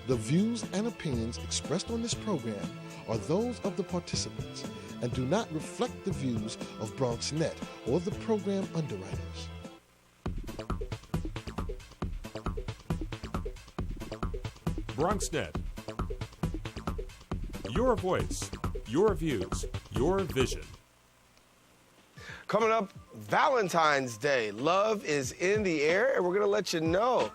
The views and opinions expressed on this program are those of the participants and do not reflect the views of BronxNet or the program underwriters. BronxNet. Your voice, your views, your vision. Coming up, Valentine's Day. Love is in the air, and we're going to let you know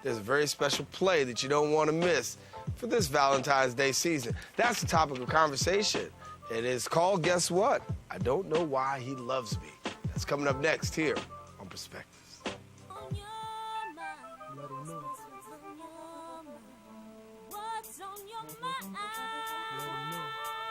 there's a very special play that you don't want to miss for this Valentine's Day season. That's the topic of conversation. It is called, guess what? I don't know why he loves me. That's coming up next here on Perspectives.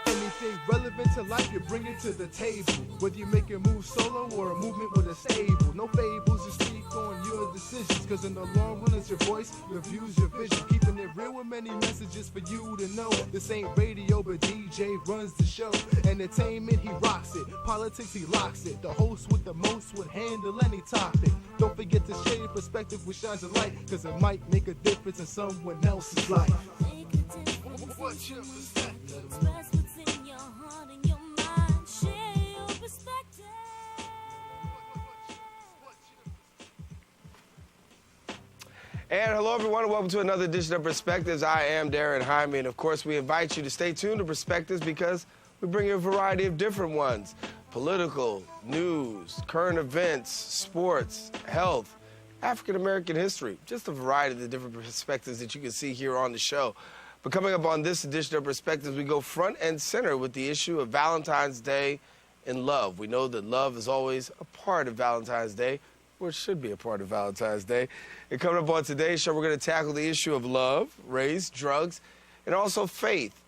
Anything relevant to life, you bring it to the table. Whether you make a move solo or a movement with a stable. No fables, you speak on your decisions. Cause in the long run, it's your voice, your views, your vision. Keeping it real with many messages for you to know. This ain't radio, but DJ runs the show. Entertainment, he rocks it. Politics, he locks it. The host with the most would handle any topic. Don't forget to share your perspective, which shines a light. Cause it might make a difference in someone else's life. What's your perspective? Express what's in your heart and your mind. Share your perspective. And hello, everyone, and welcome to another edition of Perspectives. I am Darren Hyman, and of course, we invite you to stay tuned to Perspectives because we bring you a variety of different ones. Political, news, current events, sports, health, African-American history, just a variety of the different perspectives that you can see here on the show. But coming up on this edition of Perspectives, we go front and center with the issue of Valentine's Day and love. We know that love is always a part of Valentine's Day, or it should be a part of Valentine's Day. And coming up on today's show, we're going to tackle the issue of love, race, drugs, and also faith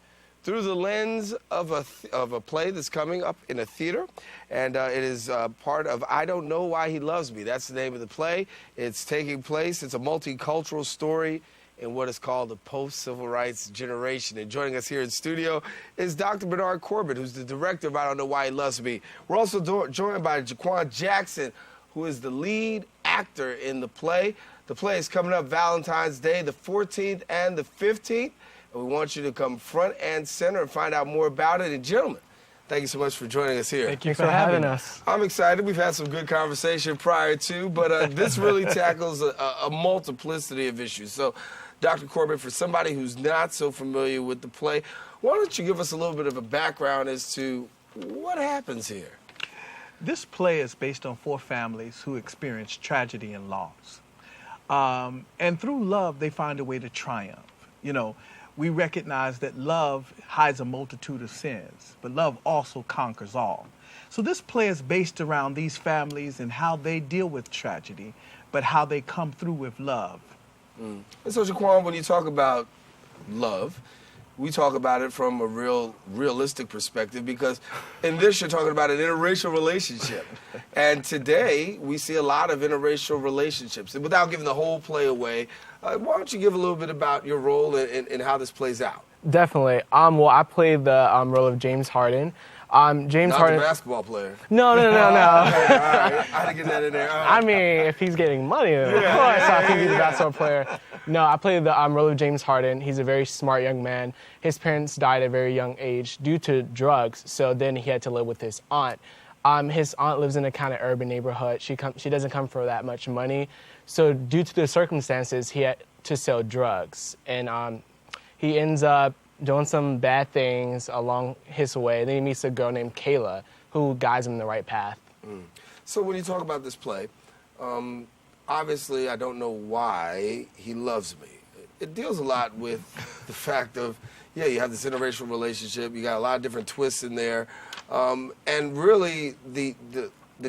through the lens of a play that's coming up in a theater. And it is part of I Don't Know Why He Loves Me. That's the name of the play. It's taking place. It's a multicultural story in what is called the post-civil rights generation. And joining us here in studio is Dr. Bernard Corbett, who's the director of I Don't Know Why He Loves Me. We're also joined by Jaquan Jackson, who is the lead actor in the play. The play is coming up Valentine's Day, the 14th and the 15th. And we want you to come front and center and find out more about it. And gentlemen, thank you so much for joining us here. Thank you for having us. I'm excited. We've had some good conversation prior to, but this really tackles a multiplicity of issues. So, Dr. Corbett, for somebody who's not so familiar with the play, why don't you give us a little bit of a background as to what happens here? This play is based on 4 families who experience tragedy and loss. And through love, they find a way to triumph. You know, we recognize that love hides a multitude of sins, but love also conquers all. So this play is based around these families and how they deal with tragedy, but how they come through with love. And so, Jaquan, when you talk about love, we talk about it from a realistic perspective because in this you're talking about an interracial relationship. And today we see a lot of interracial relationships. And without giving the whole play away, why don't you give a little bit about your role and how this plays out? Definitely. Well, I played the role of James Harden. James Not Harden. the basketball player. No. Okay, all right. I had to get that in there. I mean, if he's getting money, then of course I can be the basketball player. No, I played the role of James Harden. He's a very smart young man. His parents died at a very young age due to drugs, so then he had to live with his aunt. His aunt lives in a kind of urban neighborhood. She doesn't come for that much money, so due to the circumstances, he had to sell drugs, and he ends up doing some bad things along his way. Then he meets a girl named Kayla who guides him in the right path. So when you talk about this play, obviously I don't know why he loves me. It deals a lot with the fact of, you have this interracial relationship, you got a lot of different twists in there, and really the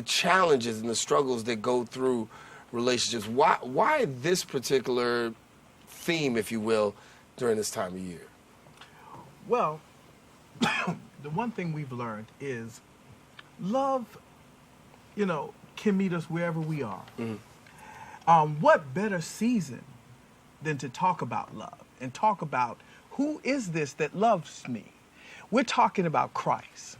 challenges and the struggles that go through relationships. Why this particular theme, if you will, during this time of year? Well, the one thing we've learned is love, can meet us wherever we are. What better season than to talk about love and talk about who is this that loves me? We're talking about Christ.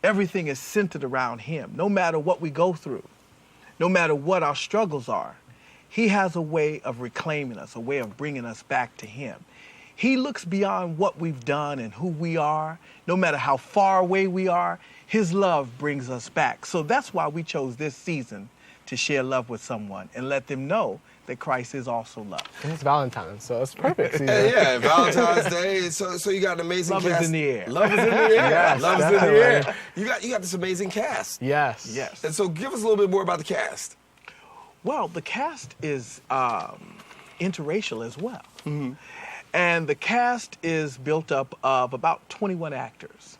Everything is centered around him. No matter what we go through, no matter what our struggles are, He has a way of reclaiming us, a way of bringing us back to him. He looks beyond what we've done and who we are. No matter how far away we are, his love brings us back. So that's why we chose this season to share love with someone and let them know that Christ is also love. And it's Valentine's, so it's perfect season. Yeah, Valentine's Day. So you got an amazing Love cast. is in the air. Love is in the air. Yes, Love is in the definitely. air. You got this amazing cast. Yes. Yes. And so give us a little bit more about the cast. Well, the cast is interracial as well. And the cast is built up of about 21 actors.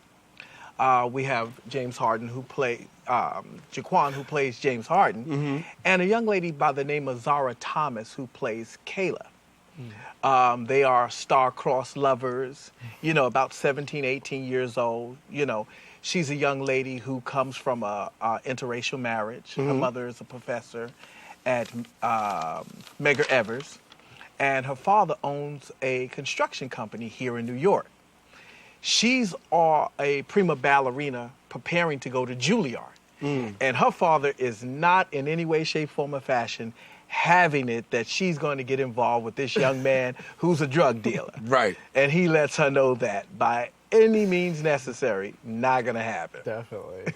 We have James Harden, Jaquan, who plays James Harden, and a young lady by the name of Zara Thomas, who plays Kayla. They are star-crossed lovers, about 17, 18 years old. She's a young lady who comes from a interracial marriage. Her mother is a professor at Medgar Evers, and her father owns a construction company here in New York. She's a prima ballerina preparing to go to Juilliard. And her father is not in any way, shape, form, or fashion having it that she's going to get involved with this young man who's a drug dealer. Right. And he lets her know that by any means necessary, not going to happen. Definitely.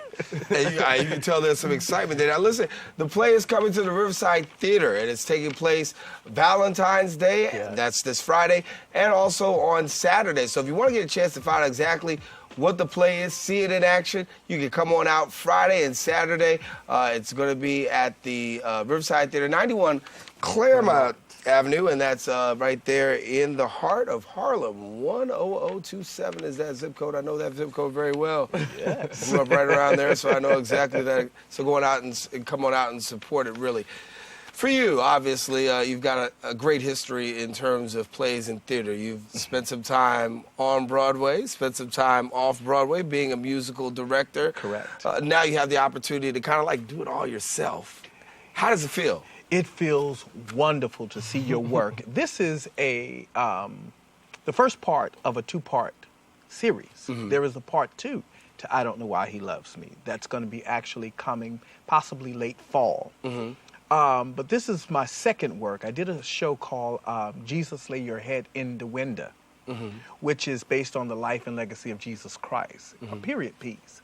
And you can tell there's some excitement there. Now listen, the play is coming to the Riverside Theater, and it's taking place Valentine's Day. Yes. That's this Friday, and also on Saturday. So if you want to get a chance to find out exactly what the play is, see it in action, you can come on out Friday and Saturday. It's going to be at the Riverside Theater, 91 Claremont Avenue, and that's right there in the heart of Harlem. 10027 is that zip code. I know that zip code very well. Yes. I grew up right around there, so I know exactly that. So go on out and come on out and support it, really. For you, obviously, you've got a great history in terms of plays and theater. You've spent some time on Broadway, spent some time off Broadway, being a musical director. Correct. Now you have the opportunity to kind of like do it all yourself. How does it feel? It feels wonderful to see your work. This is the first part of a two-part series. There is a part 2 to I Don't Know Why He Loves Me. That's going to be actually coming possibly late fall. But this is my second work. I did a show called Jesus Lay Your Head in the Window, which is based on the life and legacy of Jesus Christ, a period piece.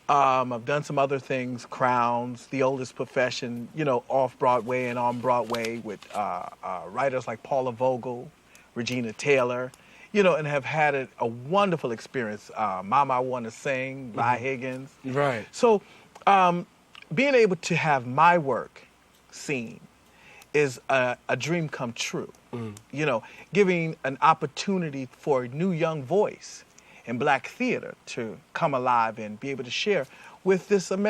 I've done some other things, Crowns, The Oldest Profession, off Broadway and on Broadway with writers like Paula Vogel, Regina Taylor, and have had a wonderful experience. Mama I Want to Sing, by Higgins. Right. So being able to have my work seen is a dream come true. Giving an opportunity for a new young voice in black theater to come alive and be able to share with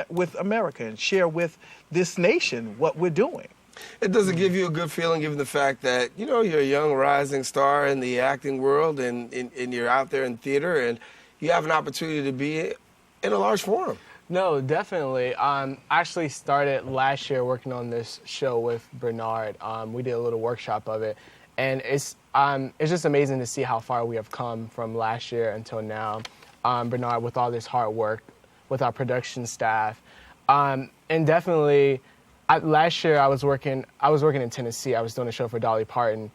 with America and share with this nation what we're doing. It doesn't give you a good feeling, given the fact that, you're a young rising star in the acting world and you're out there in theater and you have an opportunity to be in a large forum. No, definitely. I actually started last year working on this show with Bernard. We did a little workshop of it, and it's just amazing to see how far we have come from last year until now. Bernard, with all this hard work, with our production staff, and definitely, last year I was working in Tennessee. I was doing a show for Dolly Parton.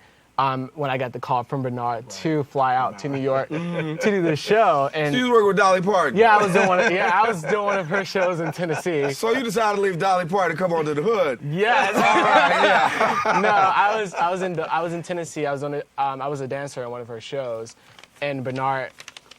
When I got the call from Bernard to fly out to New York to do the show, and So you was working with Dolly Parton? yeah, I was doing one of her shows in Tennessee. So you decided to leave Dolly Parton to come onto the hood? Yes. All right, yeah. No, I was in Tennessee. I was a dancer in one of her shows, and Bernard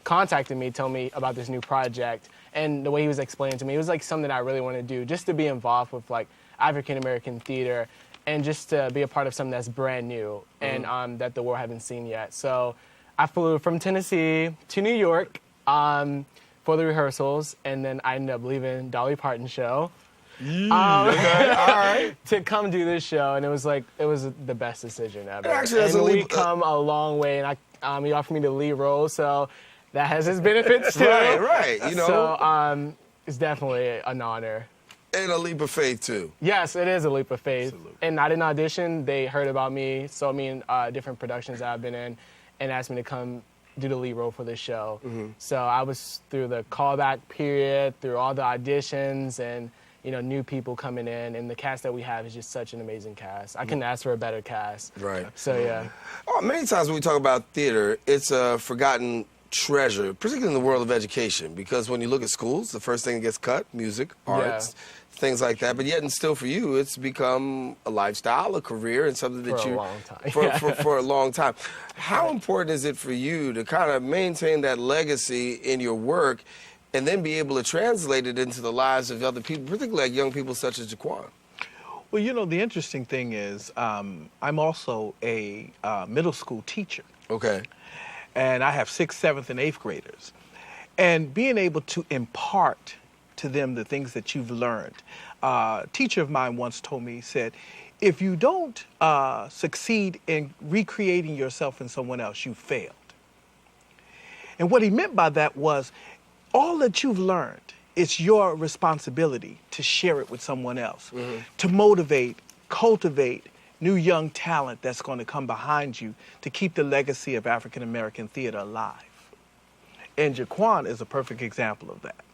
contacted me, told me about this new project, and the way he was explaining to me, it was like something I really wanted to do, just to be involved with like African American theater, and just to be a part of something that's brand new and that the world haven't seen yet. So I flew from Tennessee to New York for the rehearsals, and then I ended up leaving Dolly Parton's show. Okay, all right. To come do this show, and it was the best decision ever. Actually, that's and a we leap- come a long way, and he offered me the lead role, so that has its benefits too. Right. So it's definitely an honor. And a leap of faith, too. Yes, it is a leap of faith. Absolutely. And I didn't audition. They heard about me, saw me in different productions that I've been in, and asked me to come do the lead role for this show. So I was through the callback period, through all the auditions, and new people coming in, and the cast that we have is just such an amazing cast. I couldn't ask for a better cast. Right. So yeah. Oh, many times when we talk about theater, it's a forgotten treasure, particularly in the world of education, because when you look at schools, the first thing that gets cut, music, arts, things like that. But yet and still for you, it's become a lifestyle, a career, and something that For a long time. for a long time. How important is it for you to kind of maintain that legacy in your work and then be able to translate it into the lives of other people, particularly like young people such as Jaquan? Well, the interesting thing is I'm also a middle school teacher. Okay. And I have 6th, 7th, and 8th graders. And being able to impart to them the things that you've learned. A teacher of mine once told me, he said, if you don't succeed in recreating yourself in someone else, you failed. And what he meant by that was, all that you've learned, it's your responsibility to share it with someone else, to motivate, cultivate new young talent that's going to come behind you to keep the legacy of African American theater alive. And Jaquan is a perfect example of that.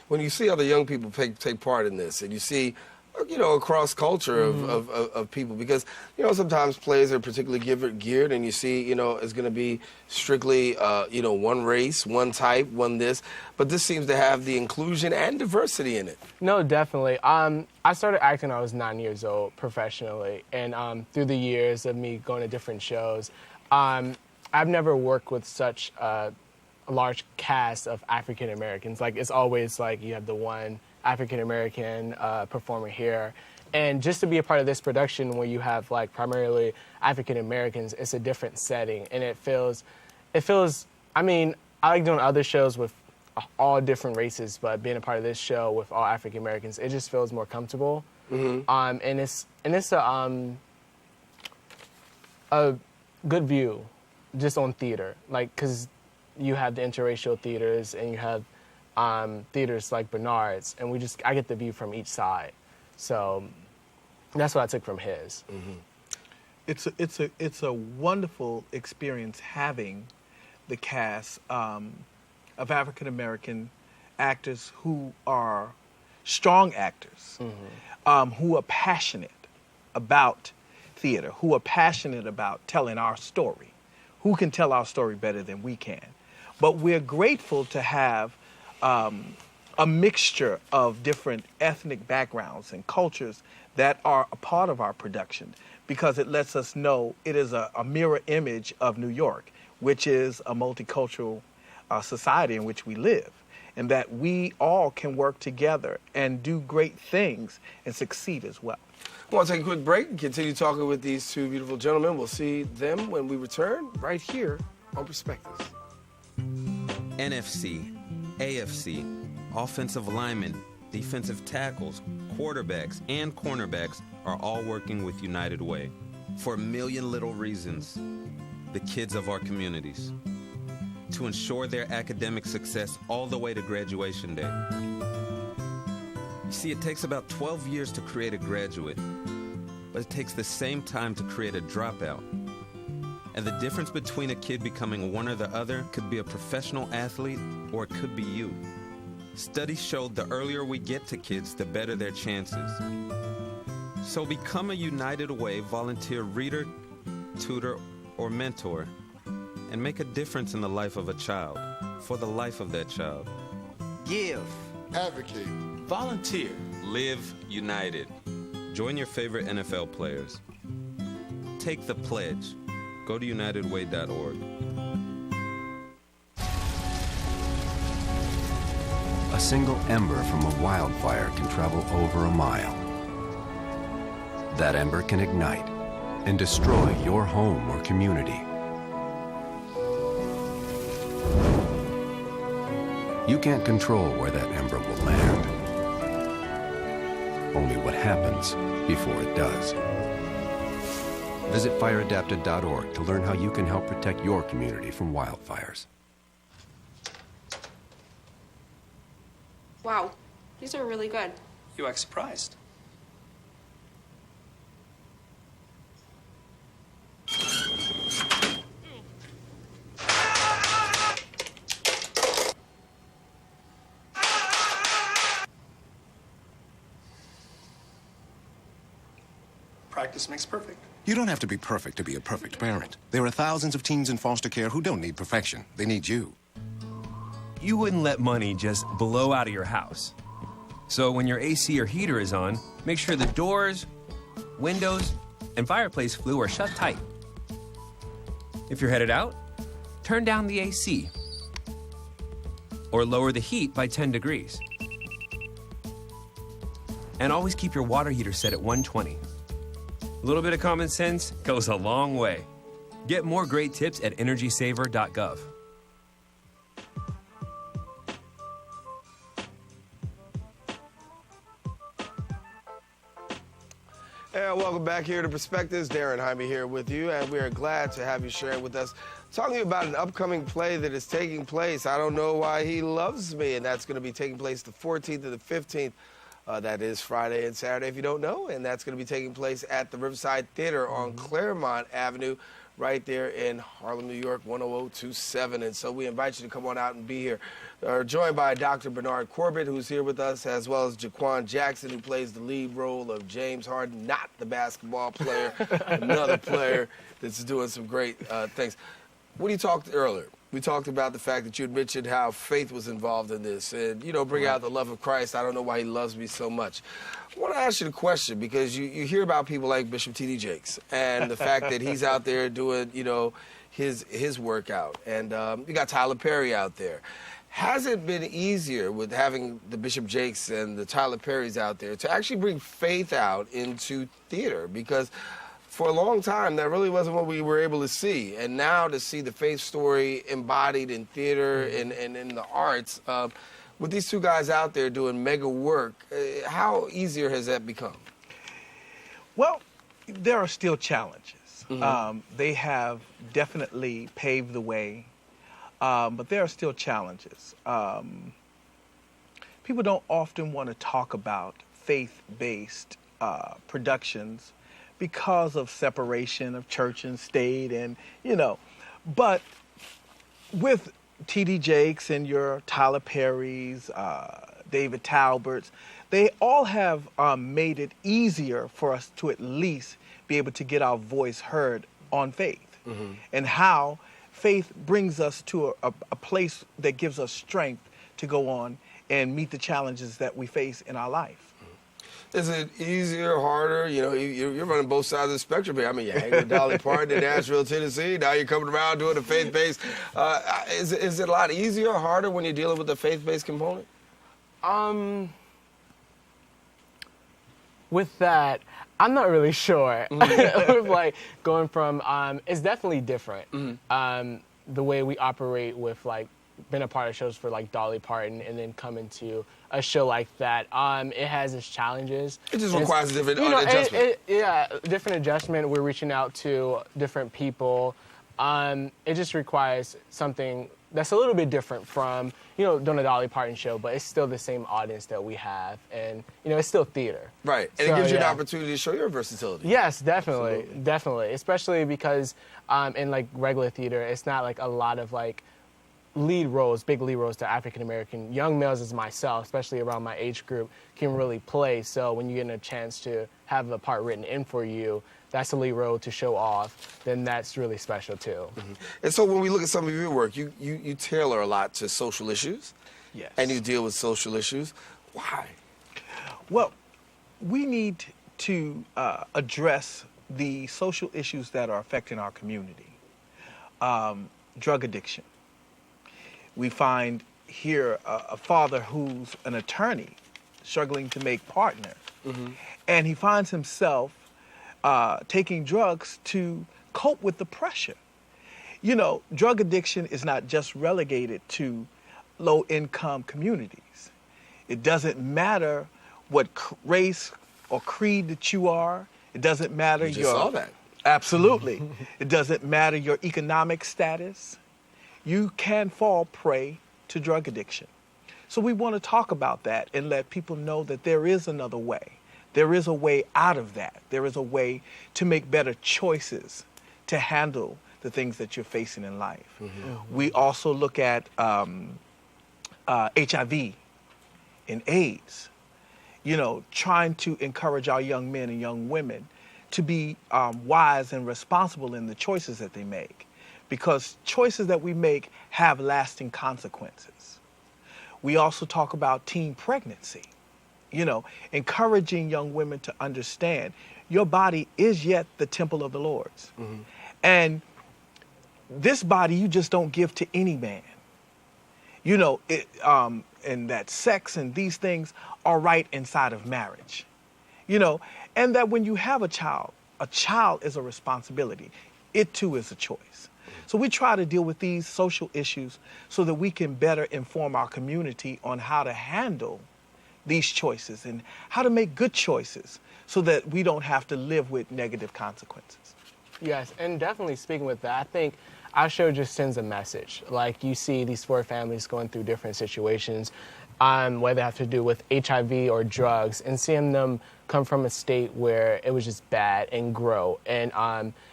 When you see other young people take part in this, and you see, a cross culture of people, because, sometimes plays are particularly geared, and you see, it's going to be strictly, one race, one type, one this, but this seems to have the inclusion and diversity in it. No, definitely. I started acting when I was 9 years old professionally, and through the years of me going to different shows, I've never worked with such a large cast of African Americans. Like, it's always like you have the one African American performer here, and just to be a part of this production where you have like primarily African Americans, it's a different setting, and it feels. I mean, I like doing other shows with all different races, but being a part of this show with all African Americans, it just feels more comfortable. And it's a good view just on theater, like, because you have the interracial theaters and you have theaters like Bernard's, and I get the view from each side. So that's what I took from his. It's a wonderful experience having the cast of African American actors who are strong actors, who are passionate about theater, who are passionate about telling our story, who can tell our story better than we can. But we're grateful to have a mixture of different ethnic backgrounds and cultures that are a part of our production, because it lets us know it is a mirror image of New York, which is a multicultural society in which we live, and that we all can work together and do great things and succeed as well. I want to take a quick break and continue talking with these two beautiful gentlemen. We'll see them when we return right here on Perspectives. NFC, AFC, offensive linemen, defensive tackles, quarterbacks, and cornerbacks are all working with United Way for a million little reasons. The kids of our communities, to ensure their academic success all the way to graduation day. You see, it takes about 12 years to create a graduate, but it takes the same time to create a dropout. And the difference between a kid becoming one or the other could be a professional athlete, or it could be you. Studies showed the earlier we get to kids, the better their chances. So become a United Way volunteer reader, tutor, or mentor, and make a difference in the life of a child, for the life of that child. Give. Advocate. Volunteer. Live united. Join your favorite NFL players. Take the pledge. Go to unitedway.org. A single ember from a wildfire can travel over a mile. That ember can ignite and destroy your home or community. You can't control where that ember will land. Only what happens before it does. Visit fireadapted.org to learn how you can help protect your community from wildfires. Wow, these are really good. You act surprised. Practice makes perfect. You don't have to be perfect to be a perfect parent. There are thousands of teens in foster care who don't need perfection. They need you. You wouldn't let money just blow out of your house. So when your AC or heater is on, make sure the doors, windows, and fireplace flue are shut tight. If you're headed out, turn down the AC or lower the heat by 10 degrees. And always keep your water heater set at 120. A little bit of common sense goes a long way. Get more great tips at energysaver.gov. And welcome back here to Perspectives. Darren Jaime here with you, and we are glad to have you sharing with us, talking about an upcoming play that is taking place. I Don't Know Why He Loves Me, and that's going to be taking place the 14th and the 15th. That is Friday and Saturday, if you don't know, and that's going to be taking place at the Riverside Theater on Claremont Avenue, right there in Harlem, New York, 10027. And so we invite you to come on out and be here. We're joined by Dr. Bernard Corbett, who's here with us, as well as Jaquan Jackson, who plays the lead role of James Harden, not the basketball player, another player that's doing some great things. When you talked earlier, we talked about the fact that you had mentioned how faith was involved in this and, bring out the love of Christ. I don't know why he loves me so much. I want to ask you the question because you hear about people like Bishop T.D. Jakes and the fact that he's out there doing, his workout. And you got Tyler Perry out there. Has it been easier with having the Bishop Jakes and the Tyler Perrys out there to actually bring faith out into theater? Because for a long time, that really wasn't what we were able to see. And now to see the faith story embodied in theater and in the arts, with these two guys out there doing mega work, how easier has that become? Well, there are still challenges. They have definitely paved the way, but there are still challenges. People don't often want to talk about faith-based productions because of separation of church and state and, but with T.D. Jakes and your Tyler Perrys, David Talberts, they all have made it easier for us to at least be able to get our voice heard on faith and how faith brings us to a place that gives us strength to go on and meet the challenges that we face in our life. Is it easier, harder? You're running both sides of the spectrum here. I mean, you hang with Dolly Parton in Nashville, Tennessee. Now you're coming around doing a faith-based. Is it a lot easier or harder when you're dealing with the faith-based component? With that, I'm not really sure. With going from, it's definitely different. The way we operate with been a part of shows for Dolly Parton and then coming to a show like that. It has its challenges. It just requires a different adjustment. Different adjustment. We're reaching out to different people. It just requires something that's a little bit different from, doing a Dolly Parton show, but it's still the same audience that we have. And, it's still theater. Right. And it gives you an opportunity to show your versatility. Yes, definitely. Absolutely. Definitely. Especially because in regular theater, it's not a lot of lead roles, big lead roles to African-American young males as myself, especially around my age group, can really play. So when you get a chance to have a part written in for you, that's a lead role to show off, then that's really special too. And so when we look at some of your work, you tailor a lot to social issues. Yes. And you deal with social issues. Why? Well, we need to address the social issues that are affecting our community. Drug addiction. We find here a father who's an attorney struggling to make partners. And he finds himself taking drugs to cope with the pressure. Drug addiction is not just relegated to low-income communities. It doesn't matter what race or creed that you are. It doesn't matter You just saw that. Absolutely. It doesn't matter your economic status. You can fall prey to drug addiction. So we want to talk about that and let people know that there is another way. There is a way out of that. There is a way to make better choices to handle the things that you're facing in life. We also look at HIV and AIDS, trying to encourage our young men and young women to be wise and responsible in the choices that they make, because choices that we make have lasting consequences. We also talk about teen pregnancy, you know, encouraging young women to understand your body is yet the temple of the Lord's. And this body you just don't give to any man. You know, and that sex and these things are right inside of marriage. You know, and that when you have a child is a responsibility. It too is a choice. So we try to deal with these social issues so that we can better inform our community on how to handle these choices and how to make good choices so that we don't have to live with negative consequences. Yes, and definitely speaking with that, I think our show just sends a message. Like, you see these four families going through different situations, whether they have to do with HIV or drugs, and seeing them come from a state where it was just bad and grow, and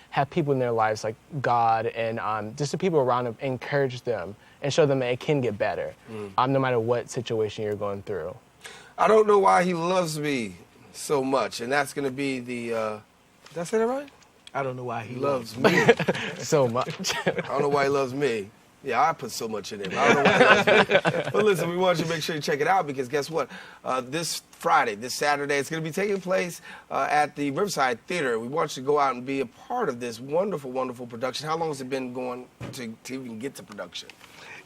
have people in their lives like God and just the people around them encourage them and show them that it can get better, no matter what situation you're going through. I don't know why he loves me so much, and that's going to be the, did I say that right? I don't know why he loves me so much. I don't know why he loves me. Yeah, I put so much in it. I don't know why he loves me. But listen, we want you to make sure you check it out, because guess what? This Friday, this Saturday, it's going to be taking place at the Riverside Theater. We want you to go out and be a part of this wonderful, wonderful production. How long has it been going to even get to production?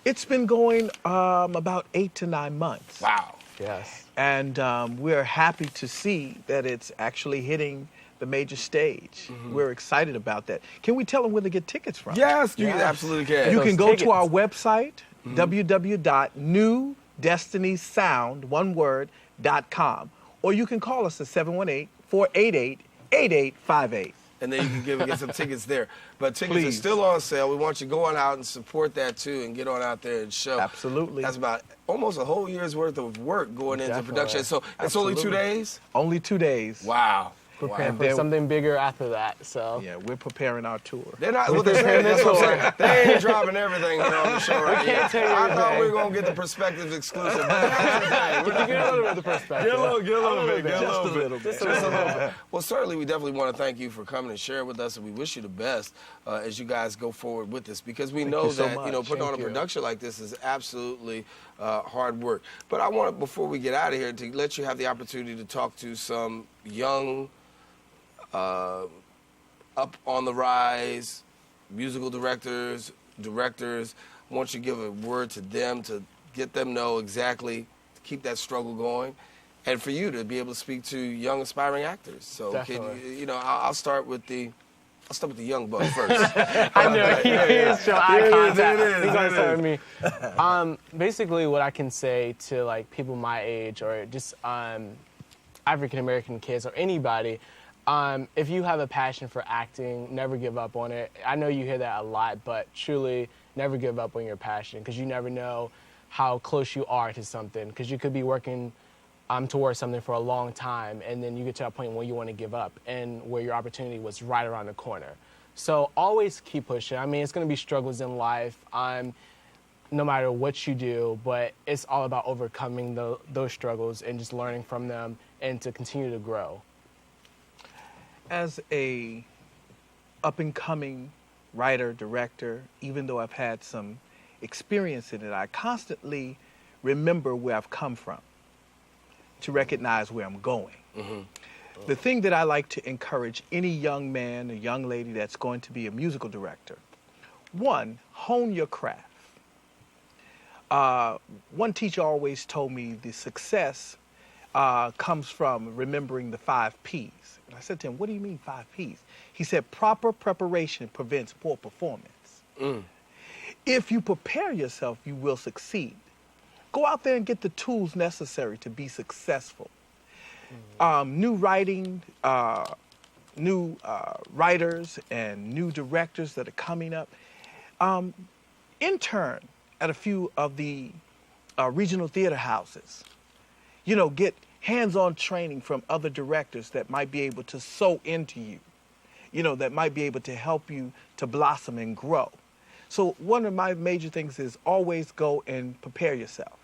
It's been going about 8 to 9 months. Wow. Yes. And we're happy to see that it's actually hitting the major stage. We're excited about that. Can we tell them where to get tickets from? Yes, you absolutely can. You can go to our website, www.newdestinysound.com, or you can call us at 718-488-8858. And then you can get some tickets there. But tickets Please. are still on sale. We want you to go on out and support that too, and get on out there and show. Absolutely. That's about almost a whole year's worth of work going into Definitely. production. So it's only 2 Absolutely. days? Only 2 days. Wow. Preparing Wow. for something bigger after that, so. Yeah, we're preparing our tour. They're not, what they're saying, that's what I'm saying. They ain't dropping everything here on the show right here. I thought we were going to get the Perspectives exclusive. But that's the thing. Get a little bit of the perspective. Get a little bit. Just a little bit. Just a little bit. Well, certainly, we definitely want to thank you for coming and sharing with us, and we wish you the best as you guys go forward with this, because we know you so that, you know, much. putting on a Thank you. production like this is absolutely hard work. But I want, before we get out of here, to let you have the opportunity to talk to some young, up on the rise, musical directors. I want you to give a word to them to get them know exactly, to keep that struggle going, and for you to be able to speak to young aspiring actors. So, Definitely. you know, I'll start with the young buck first. I know, he is showing eye contact. He's gonna start with me. me. Basically, what I can say to like people my age or just African American kids or anybody, if you have a passion for acting, never give up on it. I know you hear that a lot, but truly never give up on your passion, because you never know how close you are to something, because you could be working towards something for a long time, and then you get to that point where you want to give up and where your opportunity was right around the corner. So always keep pushing. I mean, it's going to be struggles in life, no matter what you do, but it's all about overcoming those struggles and just learning from them and to continue to grow. As a up-and-coming writer, director, even though I've had some experience in it, I constantly remember where I've come from to recognize where I'm going. The thing that I like to encourage any young man or young lady that's going to be a musical director, one, hone your craft. One teacher always told me the success comes from remembering the 5 Ps. And I said to him, what do you mean 5 Ps? He said, proper preparation prevents poor performance. If you prepare yourself, you will succeed. Go out there and get the tools necessary to be successful. New writing, new writers and new directors that are coming up, intern at a few of the regional theater houses. You know, get hands-on training from other directors that might be able to sew into you, you know, that might be able to help you to blossom and grow. So one of my major things is always go and prepare yourself.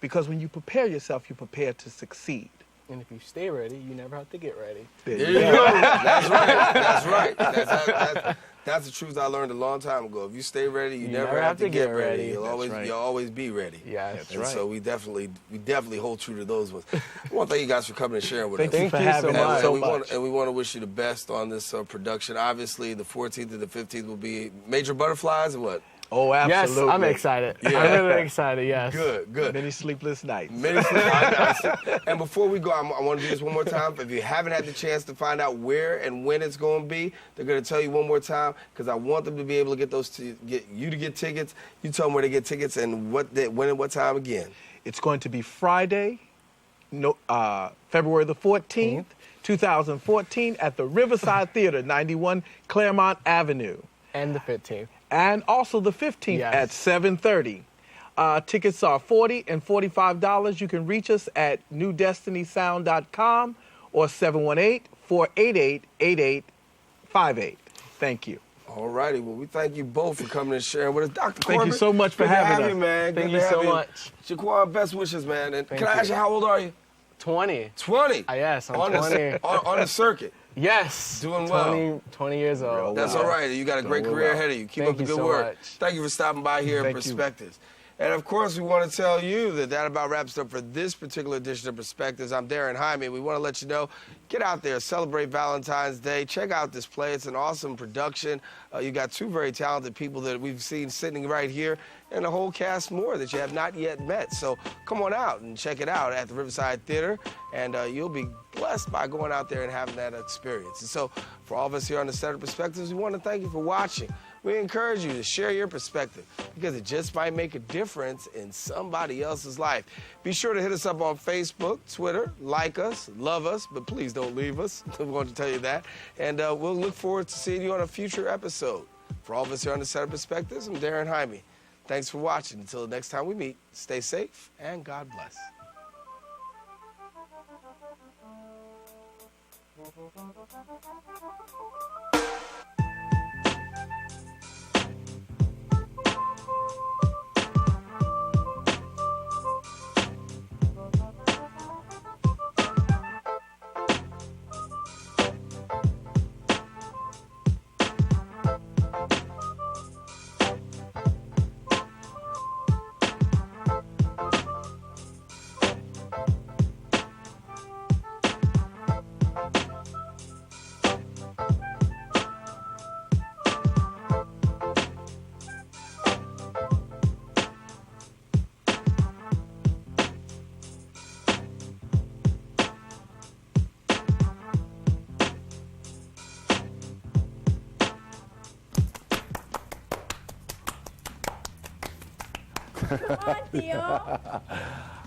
Because when you prepare yourself, you prepare to succeed. And if you stay ready, you never have to get ready. There you go. That's right. That's right. That's the truth I learned a long time ago. If you stay ready, you never have to get ready. You'll always be ready. Yes. That's right. So we definitely hold true to those ones. I want to thank you guys for coming and sharing with us. Thank you for having us so much. And we want to wish you the best on this production. Obviously, the 14th and the 15th will be Major Butterflies and what? Oh, absolutely. Yes, I'm excited. Yeah. I'm really excited, yes. Good. Many sleepless nights. And before we go, I want to do this one more time. If you haven't had the chance to find out where and when it's going to be, they're going to tell you one more time because I want them to be able to get you to get tickets. You tell them where to get tickets and when and what time again. It's going to be Friday, February the 14th, 2014 at the Riverside Theater, 91 Claremont Avenue. And the 15th. And also the 15th at 7:30. Tickets are $40 and $45. You can reach us at newdestinysound.com or 718-488-8858. Thank you. All righty. Well, we thank you both for coming and sharing with us. Dr. Thank Corbin, you so much for having us. you, man. Thank you so much. Shaquan, best wishes, man. And Thank can I ask you, how old are you? 20. 20? Yes, I'm on 20. On the circuit? Yes. Doing well. 20 years old. That's all right. You got a great career ahead of you. Keep up the good work. Thank you for stopping by here at Perspectives. And, of course, we want to tell you that about wraps it up for this particular edition of Perspectives. I'm Darren Hyman. We want to let you know, get out there, celebrate Valentine's Day. Check out this play. It's an awesome production. You got two very talented people that we've seen sitting right here and a whole cast more that you have not yet met. So come on out and check it out at the Riverside Theater, and you'll be blessed by going out there and having that experience. And so for all of us here on the Set of Perspectives, we want to thank you for watching. We encourage you to share your perspective because it just might make a difference in somebody else's life. Be sure to hit us up on Facebook, Twitter, like us, love us, but please don't leave us. We want to tell you that. And we'll look forward to seeing you on a future episode. For all of us here on the Set of Perspectives, I'm Darren Hyman. Thanks for watching. Until the next time we meet, stay safe and God bless.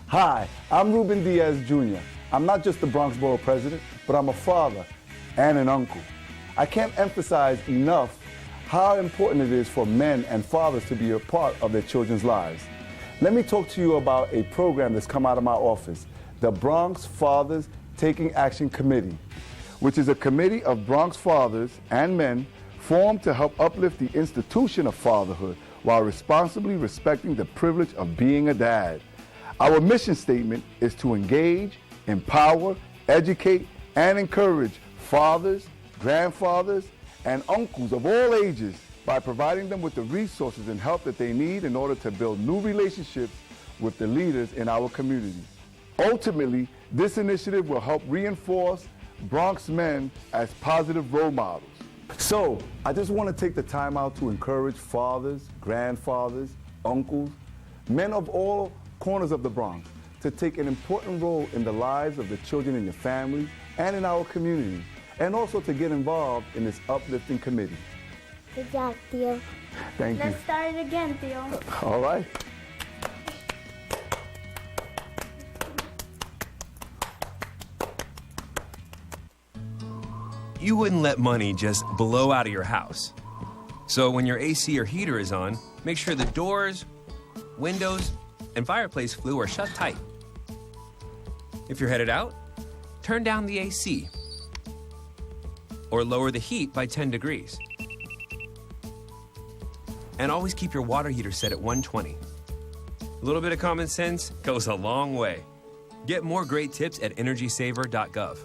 Hi, I'm Ruben Diaz Jr. I'm not just the Bronx Borough President, but I'm a father and an uncle. I can't emphasize enough how important it is for men and fathers to be a part of their children's lives. Let me talk to you about a program that's come out of my office, the Bronx Fathers Taking Action Committee, which is a committee of Bronx fathers and men formed to help uplift the institution of fatherhood while responsibly respecting the privilege of being a dad. Our mission statement is to engage, empower, educate, and encourage fathers, grandfathers, and uncles of all ages by providing them with the resources and help that they need in order to build new relationships with the leaders in our community. Ultimately, this initiative will help reinforce Bronx men as positive role models. So, I just want to take the time out to encourage fathers, grandfathers, uncles, men of all corners of the Bronx to take an important role in the lives of the children in your family and in our community, and also to get involved in this uplifting committee. Good job, Theo. Thank you. Let's start it again, Theo. All right. You wouldn't let money just blow out of your house. So when your AC or heater is on, make sure the doors, windows, and fireplace flue are shut tight. If you're headed out, turn down the AC or lower the heat by 10 degrees. And always keep your water heater set at 120. A little bit of common sense goes a long way. Get more great tips at energysaver.gov.